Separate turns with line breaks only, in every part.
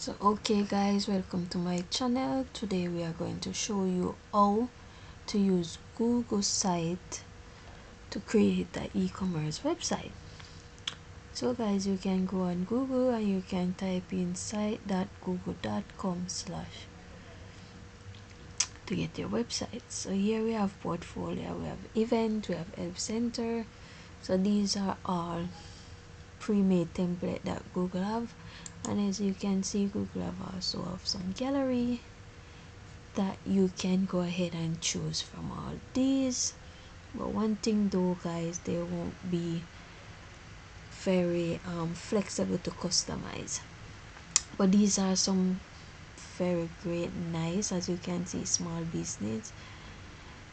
So okay guys, welcome to my channel. Today we are going to show you how to use Google site to create an e-commerce website. So guys, you can go on Google and you can type in site.google.com/ to get your website. So here we have portfolio, we have event, we have help center. So these are all pre-made template that Google have, and as you can see, Google have also have some gallery that you can go ahead and choose from all these. But one thing though guys, they won't be very flexible to customize, but these are some very great nice. As you can see, small business,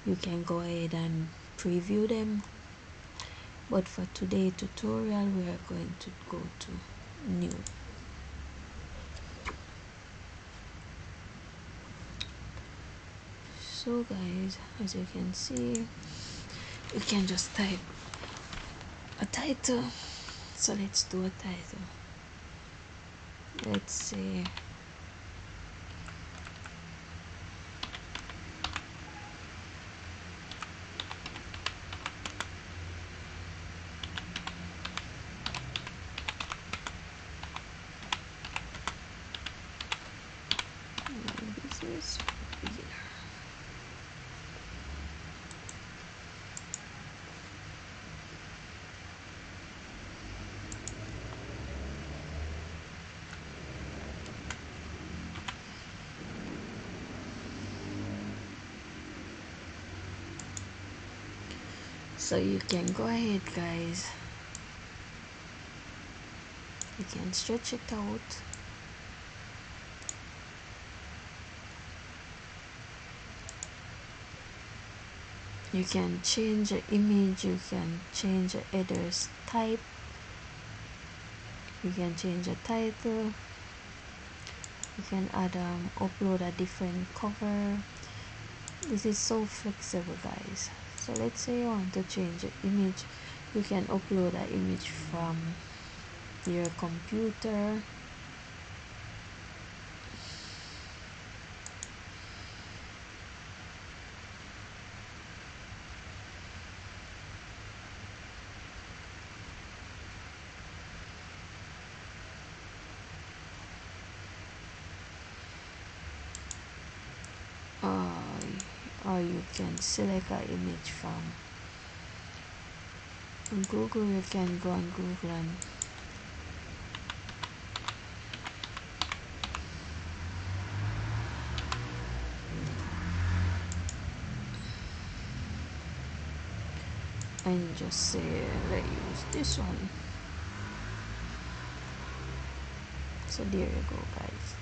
you can go ahead and preview them. But for today's tutorial, we are going to go to new. So guys, as you can see, you can just type a title. So let's do a title. Let's say business beginner. So you can go ahead guys, you can stretch it out. You can change the image, you can change the headers type, you can change the title, you can add upload a different cover. This is so flexible guys. So let's say you want to change the image, you can upload an image from your computer. Or you can select an image from Google. You can go on Google and just say let's use this one. So there you go guys.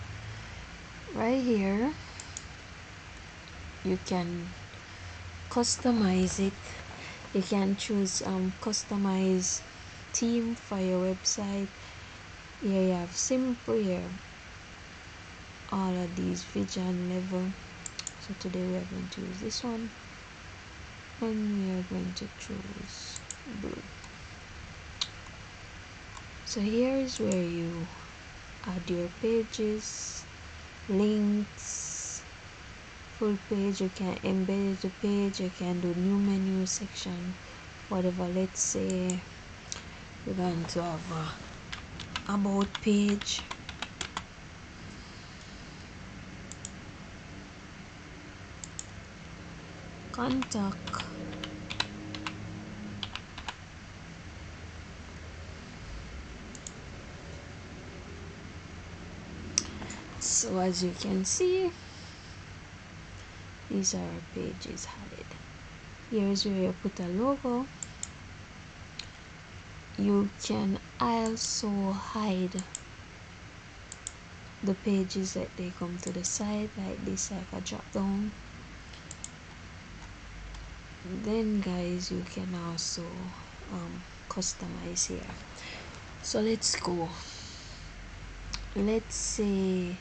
Right here you can customize it. You can choose customize theme for your website. Here you have simple, here all of these vision level. So today we are going to use this one, and we are going to choose blue. So here is where you add your pages, links, full page. You can embed the page, you can do new menu section, whatever. Let's say we're going to have a about page, contact, so as you can see, these are our pages added. Here is where you put a logo. You can also hide the pages that they come to the site, like this, like a drop down. Then guys, you can also customize here. So let's go. Let's say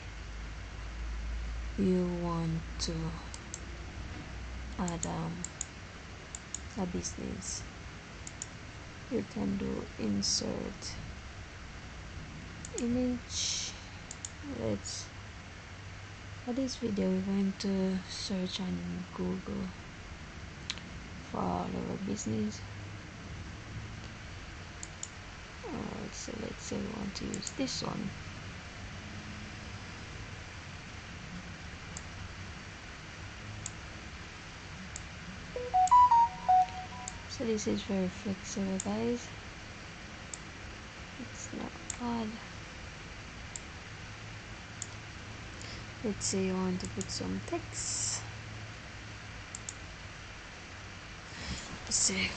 you want to add a business. You can do insert image, let's, for this video we're going to search on Google for all our business. So let's say we want to use this one. So this is very flexible, guys. It's not hard. Let's say you want to put some text. Let's say,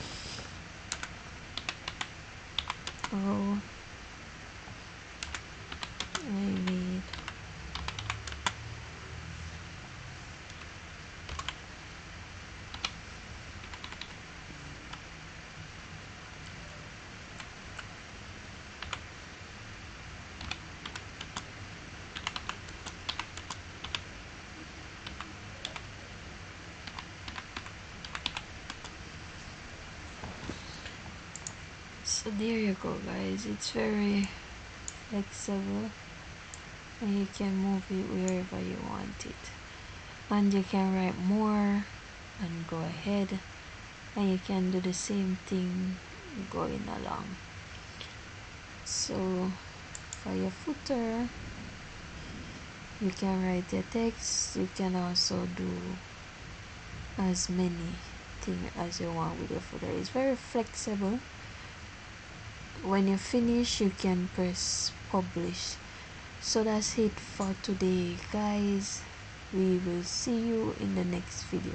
oh, I need so there you go, guys. It's very flexible and you can move it wherever you want it, and you can write more and go ahead, and you can do the same thing going along. So for your footer, you can write your text. You can also do as many things as you want with your footer. It's very flexible. When you finish, you can press publish. So that's it for today, guys. We will see you in the next video.